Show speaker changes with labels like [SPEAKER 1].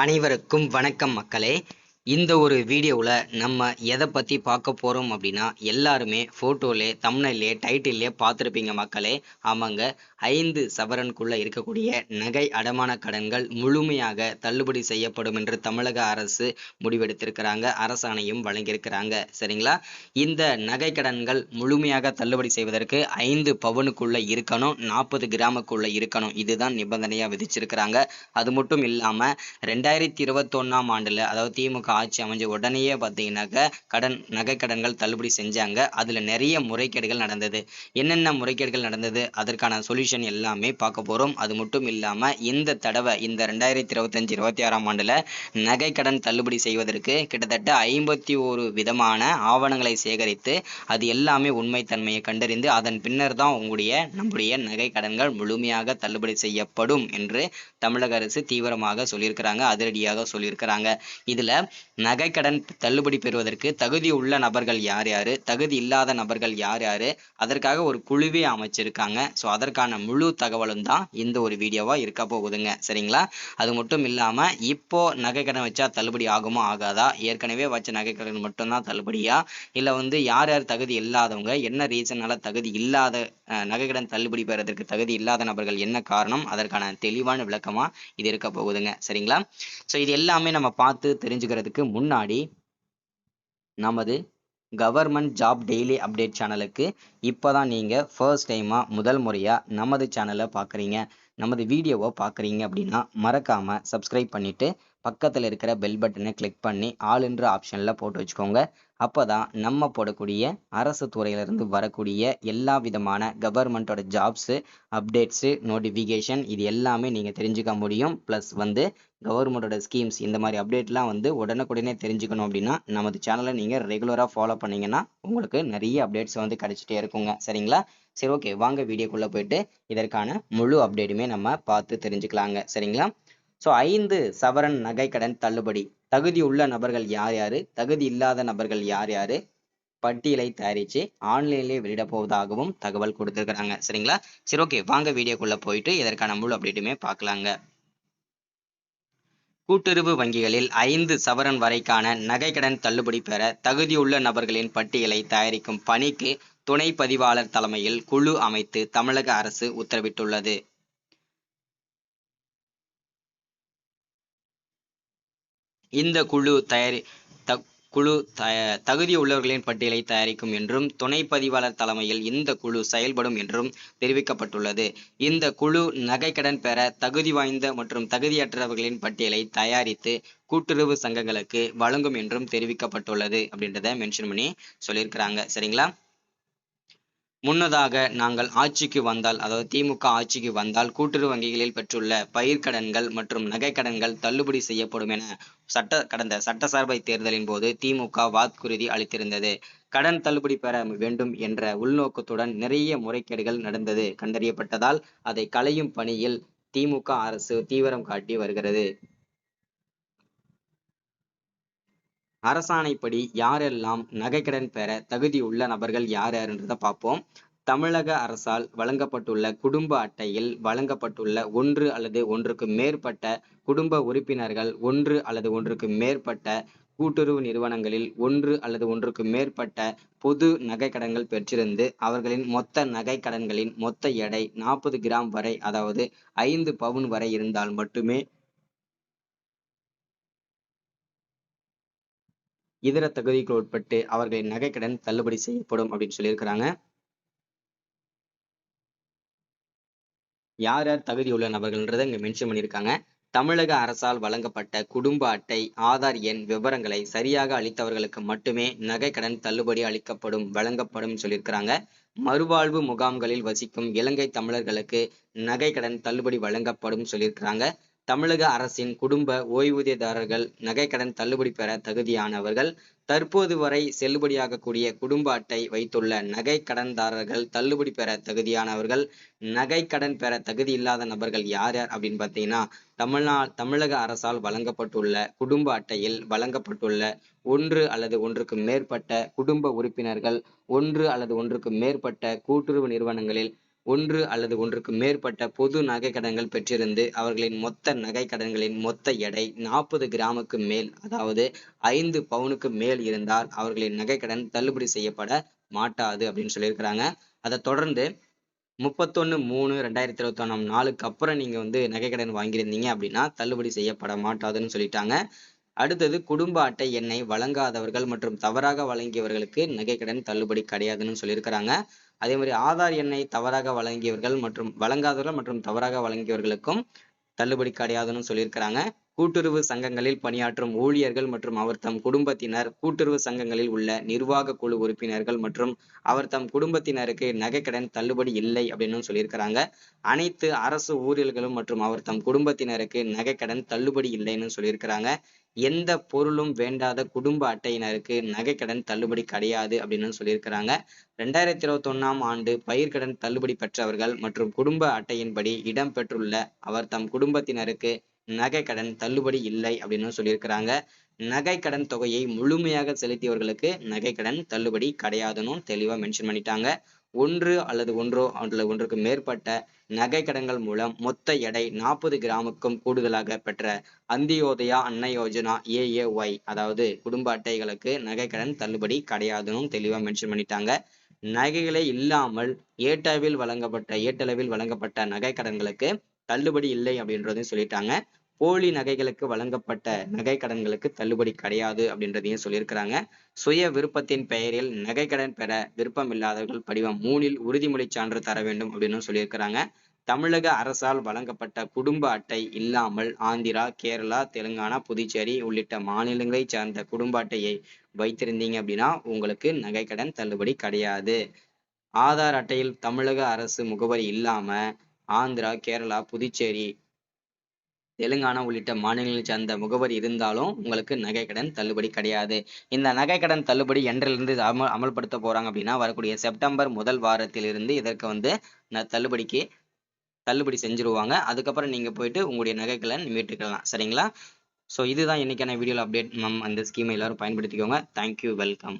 [SPEAKER 1] அனைவருக்கும் வணக்கம் மக்களே. இந்த ஒரு வீடியோவில் நம்ம எதை பற்றி பார்க்க போகிறோம் அப்படின்னா, எல்லாருமே ஃபோட்டோலே தம்ப்நெயிலே டைட்டில்லே பார்த்துருப்பீங்க மக்களே. ஆமாங்க, 5 சவரனுக்குள்ளே இருக்கக்கூடிய நகை அடமான கடன்கள் முழுமையாக தள்ளுபடி செய்யப்படும் என்று தமிழக அரசு முடிவெடுத்திருக்கிறாங்க. அரசாணையும் வழங்கியிருக்கிறாங்க. சரிங்களா? இந்த நகை கடன்கள் முழுமையாக தள்ளுபடி செய்வதற்கு 5 பவுனுக்குள்ளே இருக்கணும், 40 கிராமுக்குள்ளே இருக்கணும். இதுதான் நிபந்தனையாக விதிச்சிருக்கிறாங்க. அது மட்டும் இல்லாமல் 2021ஆம் ஆண்டுல, அதாவது திமுக ஆட்சி அமைஞ்ச உடனேயே பார்த்தீங்கன்னாக்க நகை கடன்கள் தள்ளுபடி செஞ்சாங்க. அதுல நிறைய முறைகேடுகள் நடந்தது. என்னென்ன முறைகேடுகள் நடந்தது, அதற்கான சொல்யூஷன் எல்லாமே பார்க்க போறோம். அது மட்டும் இல்லாம இந்த தடவை இந்த 2025-26ஆம் ஆண்டுல நகை கடன் தள்ளுபடி செய்வதற்கு கிட்டத்தட்ட 51 விதமான ஆவணங்களை சேகரித்து அது எல்லாமே உண்மைத்தன்மையை கண்டறிந்து அதன் பின்னர் தான் நம்முடைய நகை கடன்கள் முழுமையாக தள்ளுபடி செய்யப்படும் என்று தமிழக அரசு தீவிரமாக சொல்லியிருக்கிறாங்க, அதிரடியாக சொல்லியிருக்கிறாங்க. இதுல நகை கடன் தள்ளுபடி பெறுவதற்கு தகுதி உள்ள நபர்கள் யார் யாரு, தகுதி இல்லாத நபர்கள் யார் யாரு, அதற்காக ஒரு குழுவே அமைச்சிருக்காங்க. ஸோ அதற்கான முழு தகவலும் தான் இந்த ஒரு வீடியோவா இருக்க போகுதுங்க. சரிங்களா? அது மட்டும் இல்லாம இப்போ நகை கடன் வச்சா தள்ளுபடி ஆகுமா ஆகாதா, ஏற்கனவே வச்ச நகை கடன் மட்டும்தான் தள்ளுபடியா, இல்ல யார் யார் தகுதி இல்லாதவங்க, என்ன ரீசனால தகுதி இல்லாத நகை கடன் தள்ளுபடி பெறதற்கு தகுதி இல்லாத நபர்கள் என்ன காரணம், அதற்கான தெளிவான விளக்கமா இது இருக்க போகுதுங்க. சரிங்களா? ஸோ இது எல்லாமே நம்ம பார்த்து தெரிஞ்சுக்கிறதுக்கு முன்னாடி நமது கவர்மெண்ட் ஜாப் டெய்லி அப்டேட் சேனலுக்கு இப்போதான் நீங்கள் ஃபர்ஸ்ட் டைமாக முதல் முறையாக நமது சேனலை பார்க்குறீங்க, நமது வீடியோவை பார்க்குறீங்க அப்படின்னா மறக்காமல் சப்ஸ்கிரைப் பண்ணிவிட்டு பக்கத்தில் இருக்கிற பெல் பட்டனை கிளிக் பண்ணி ஆல் என்ற ஆப்ஷனில் போட்டு வச்சுக்கோங்க. அப்போ தான் நம்ம போடக்கூடிய அரசு துறையிலிருந்து வரக்கூடிய எல்லா விதமான கவர்மெண்ட்டோட ஜாப்ஸு, அப்டேட்ஸு, நோட்டிஃபிகேஷன் இது எல்லாமே நீங்கள் தெரிஞ்சுக்க முடியும். ப்ளஸ் கவர்மெண்டோட ஸ்கீம்ஸ் இந்த மாதிரி அப்டேட்லாம் உடனுக்குடனே தெரிஞ்சுக்கணும் அப்படின்னா நமது சேனலை நீங்கள் ரெகுலராக ஃபாலோ பண்ணீங்கன்னா உங்களுக்கு நிறைய அப்டேட்ஸ் கிடைச்சிட்டே இருக்குங்க. சரிங்களா? சரி, ஓகே, வாங்க வீடியோக்குள்ளே போயிட்டு இதற்கான முழு அப்டேட்டுமே நம்ம பார்த்து தெரிஞ்சுக்கலாங்க. சரிங்களா? ஸோ 5 சவரன் நகை கடன் தள்ளுபடி, தகுதி உள்ள நபர்கள் யார் யாரு, தகுதி இல்லாத நபர்கள் யார் யாரு, பட்டியலை தயாரித்து ஆன்லைன்லேயே வெளியிட போவதாகவும் தகவல் கொடுத்துருக்குறாங்க. சரிங்களா? சரி, ஓகே, வாங்க வீடியோக்குள்ளே போயிட்டு இதற்கான முழு அப்டேட்டுமே பார்க்கலாங்க. கூட்டுறவு வங்கிகளில் 5 சவரன் வரைக்கான நகை கடன் தள்ளுபடி பெற தகுதியுள்ள நபர்களின் பட்டியலை தயாரிக்கும் பணிக்கு துணை பதிவாளர் தலைமையில் குழு அமைத்து தமிழக அரசு உத்தரவிட்டுள்ளது. இந்த குழு தகுதி உள்ளவர்களின் பட்டியலை தயாரிக்கும் என்றும் துணை பதிவாளர் தலைமையில் இந்த குழு செயல்படும் என்றும் தெரிவிக்கப்பட்டுள்ளது. இந்த குழு நகை கடன் பெற தகுதி வாய்ந்த மற்றும் தகுதியற்றவர்களின் பட்டியலை தயாரித்து கூட்டுறவு சங்கங்களுக்கு வழங்கும் என்றும் தெரிவிக்கப்பட்டுள்ளது அப்படின்றத மென்ஷன் பண்ணி சொல்லியிருக்கிறாங்க. சரிங்களா? முன்னதாக நாங்கள் ஆட்சிக்கு வந்தால், அதாவது திமுக ஆட்சிக்கு வந்தால் கூட்டுறவு வங்கிகளில் பெற்றுள்ள பயிர்க்கடன்கள் மற்றும் நகை கடன்கள் தள்ளுபடி செய்யப்படும் என கடந்த சட்டசபை தேர்தலின் போது திமுக வாக்குறுதி அளித்திருந்தது. கடன் தள்ளுபடி பெற வேண்டும் என்ற உள்நோக்கத்துடன் நிறைய முறைகேடுகள் நடந்தது கண்டறியப்பட்டதால் அதை களையும் பணியில் திமுக அரசு தீவிரம் காட்டி வருகிறது. அரசாணைப்படி யாரெல்லாம் நகைக்கடன் பெற தகுதியுள்ள நபர்கள் யார் யாருன்றதை பார்ப்போம். தமிழக அரசால் வழங்கப்பட்டுள்ள குடும்ப அட்டையில் வழங்கப்பட்டுள்ள 1 அல்லது 1க்கு மேற்பட்ட குடும்ப உறுப்பினர்கள், 1 அல்லது 1க்கு மேற்பட்ட கூட்டுறவு நிறுவனங்களில் 1 அல்லது 1க்கு மேற்பட்ட பொது நகை கடன்கள் பெற்றிருந்து அவர்களின் மொத்த நகை கடன்களின் மொத்த எடை 40 கிராம் வரை, அதாவது 5 பவுன் வரை இருந்தால் மட்டுமே இதர தகுதிக்கு உட்பட்டு அவர்களின் நகைக்கடன் தள்ளுபடி செய்யப்படும் அப்படின்னு சொல்லியிருக்கிறாங்க. யார் யார் தகுதி உள்ள நபர்கள்ன்றதை இங்க மென்ஷன் பண்ணியிருக்காங்க. தமிழக அரசால் வழங்கப்பட்ட குடும்ப அட்டை, ஆதார் எண் விவரங்களை சரியாக அளித்தவர்களுக்கு மட்டுமே நகை கடன் தள்ளுபடி வழங்கப்படும் சொல்லியிருக்கிறாங்க. மறுவாழ்வு முகாம்களில் வசிக்கும் இலங்கை தமிழர்களுக்கு நகை கடன் தள்ளுபடி வழங்கப்படும் சொல்லியிருக்கிறாங்க. தமிழக அரசின் குடும்ப ஓய்வூதியதாரர்கள் நகை கடன் தள்ளுபடி பெற தகுதியானவர்கள். தற்போது வரை செல்லுபடியாகக்கூடிய குடும்ப அட்டை வைத்துள்ள நகை கடன்தாரர்கள் தள்ளுபடி பெற தகுதியானவர்கள். நகை கடன் பெற தகுதி இல்லாத நபர்கள் யார் யார் அப்படின்னு பார்த்தீங்கன்னா, தமிழக அரசால் வழங்கப்பட்டுள்ள குடும்ப அட்டையில் வழங்கப்பட்டுள்ள 1 அல்லது 1க்கு மேற்பட்ட குடும்ப உறுப்பினர்கள், 1 அல்லது 1க்கு மேற்பட்ட கூட்டுறவு நிறுவனங்களில் ஒன்று அல்லது ஒன்றுக்கு மேற்பட்ட பொது நகை கடன்கள் பெற்றிருந்து அவர்களின் மொத்த நகை கடன்களின் மொத்த எடை 40 கிராமுக்கு மேல், அதாவது 5 பவுனுக்கு மேல் இருந்தால் அவர்களின் நகை கடன் தள்ளுபடி செய்யப்பட மாட்டாது அப்படின்னு சொல்லியிருக்கிறாங்க. அதை தொடர்ந்து 31/3/2021 நாளுக்கு அப்புறம் நீங்க வந்து நகை கடன் வாங்கியிருந்தீங்க அப்படின்னா தள்ளுபடி செய்யப்பட மாட்டாதுன்னு சொல்லிட்டாங்க. அடுத்தது குடும்ப அட்டை எண்ணை வழங்காதவர்கள் மற்றும் தவறாக வழங்கியவர்களுக்கு நகைக்கடன் தள்ளுபடி கிடையாதுன்னு சொல்லியிருக்கிறாங்க. அதே மாதிரி ஆதார் எண்ணை தவறாக வழங்கியவர்கள் மற்றும் வழங்காதவர்கள் மற்றும் தவறாக வழங்கியவர்களுக்கும் தள்ளுபடி கிடையாதுன்னு சொல்லியிருக்கிறாங்க. கூட்டுறவு சங்கங்களில் பணியாற்றும் ஊழியர்கள் மற்றும் அவர் தம் குடும்பத்தினர், கூட்டுறவு சங்கங்களில் உள்ள நிர்வாக குழு உறுப்பினர்கள் மற்றும் அவர் தம் குடும்பத்தினருக்கு நகைக்கடன் தள்ளுபடி இல்லை அப்படின்னு சொல்லியிருக்கிறாங்க. அனைத்து அரசு ஊழியர்களும் மற்றும் அவர் தம் குடும்பத்தினருக்கு நகைக்கடன் தள்ளுபடி இல்லைன்னு சொல்லியிருக்கிறாங்க. எந்த பொருளும் வேண்டாத குடும்ப அட்டையினருக்கு நகைக்கடன் தள்ளுபடி கிடையாது அப்படின்னு சொல்லியிருக்கிறாங்க. 2021 ஆண்டு பயிர்க்கடன் தள்ளுபடி பெற்றவர்கள் மற்றும் குடும்ப அட்டையின்படி இடம்பெற்றுள்ள அவர் தம் குடும்பத்தினருக்கு நகை கடன் தள்ளுபடி இல்லை அப்படின்னு சொல்லியிருக்கிறாங்க. நகை கடன் தொகையை முழுமையாக செலுத்தியவர்களுக்கு நகை கடன் தள்ளுபடி கிடையாதுன்னு தெளிவா மென்ஷன் பண்ணிட்டாங்க. ஒன்று அல்லது ஒன்றுக்கு மேற்பட்ட நகை கடன்கள் மூலம் மொத்த எடை 40 கிராமுக்கும் கூடுதலாக பெற்ற அந்தியோதயா அன்ன யோஜனா AAY அதாவது குடும்ப அட்டைகளுக்கு நகை கடன் தள்ளுபடி கிடையாதுன்னு தெளிவா மென்ஷன் பண்ணிட்டாங்க. நகைகளே இல்லாமல் ஏட்டளவில் வழங்கப்பட்ட நகை கடன்களுக்கு தள்ளுபடி இல்லை அப்படின்றதையும் சொல்லிட்டாங்க. போலி நகைகளுக்கு வழங்கப்பட்ட நகை கடன்களுக்கு தள்ளுபடி கிடையாது அப்படின்றதையும் சொல்லியிருக்கிறாங்க. சுய விருப்பத்தின் பெயரில் நகை கடன் பெற விருப்பம் இல்லாதவர்கள் படிவம் 3 உறுதிமொழி சான்று தர வேண்டும் அப்படின்னு சொல்லியிருக்கிறாங்க. தமிழக அரசால் வழங்கப்பட்ட குடும்ப அட்டை இல்லாமல் ஆந்திரா, கேரளா, தெலுங்கானா, புதுச்சேரி உள்ளிட்ட மாநிலங்களை சார்ந்த குடும்ப அட்டையை வைத்திருந்தீங்க அப்படின்னா உங்களுக்கு நகை கடன் தள்ளுபடி கிடையாது. ஆதார் அட்டையில் தமிழக அரசு முகவரி இல்லாம ஆந்திரா, கேரளா, புதுச்சேரி, தெலுங்கானா உள்ளிட்ட மாநிலங்களை சார்ந்த முகவரி இருந்தாலும் உங்களுக்கு நகை கடன் தள்ளுபடி கிடையாது. இந்த நகை கடன் தள்ளுபடி என்றிலிருந்து அமல்படுத்த போறாங்க அப்படின்னா வரக்கூடிய செப்டம்பர் முதல் வாரத்திலிருந்து இதற்கு வந்து தள்ளுபடி செஞ்சிருவாங்க. அதுக்கப்புறம் நீங்க போயிட்டு உங்களுடைய நகைகளை மீட்டுக்கலாம். சரிங்களா? ஸோ இதுதான் இன்னைக்கான வீடியோல அப்டேட். அந்த ஸ்கீமை எல்லாரும் பயன்படுத்திக்கோங்க. Thank you, welcome.